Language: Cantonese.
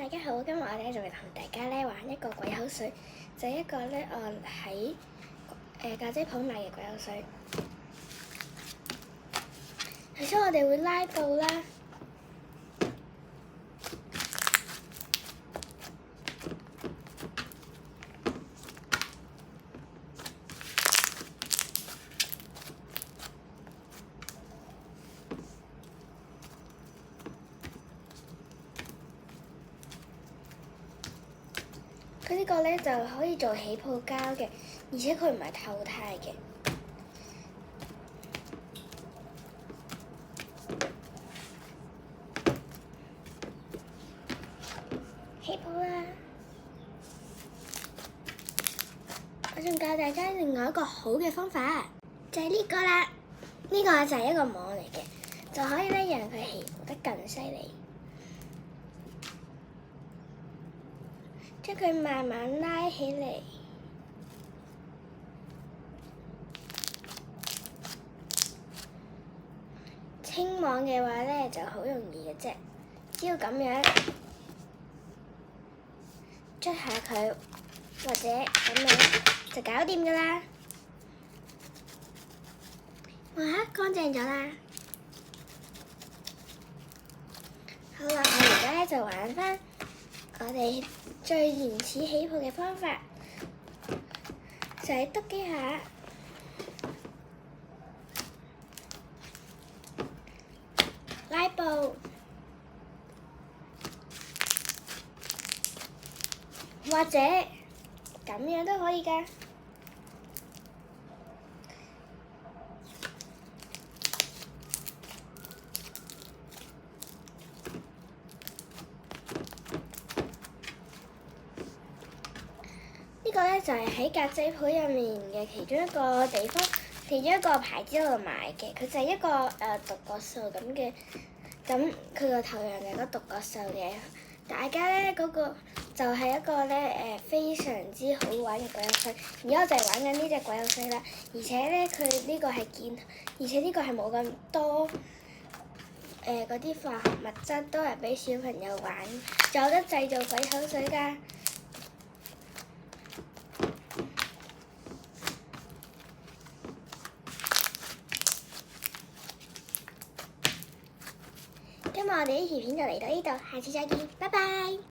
大家好，今日我哋就會同大家咧玩一個鬼口水，就係一個咧我喺咖啡鋪買嘅鬼口水。首先我哋會拉布啦，佢呢個咧就可以做起泡膠嘅，而且佢唔係透態嘅。起泡啦！我仲教大家另外一個好嘅方法，就係呢個啦。呢個就係一個網嚟嘅，就可以咧讓佢起泡得更犀利。將佢慢慢拉起嚟，清網嘅話咧就好容易嘅啫，只要咁樣捽下佢，或者咁樣就搞掂㗎啦。哇，乾淨咗啦！好啦，我而家咧就玩返我哋最原始起泡嘅方法，就係篤幾下，拉布，或者咁樣都可以㗎。呢個咧就係喺格仔鋪入面嘅其中一個地方，其中一個牌子度買嘅。佢就係一個獨角獸咁嘅，咁佢個頭像就係個獨角獸嘅。大家咧嗰個就係一個咧非常之好玩嘅鬼口水。而家我就係玩緊呢隻鬼口水啦，而且咧佢呢個係健，而且呢個係冇咁多嗰啲化學物質，都係俾小朋友玩，仲有得製造鬼口水㗎。今日我哋呢條片就嚟到呢度，下次再見，拜拜。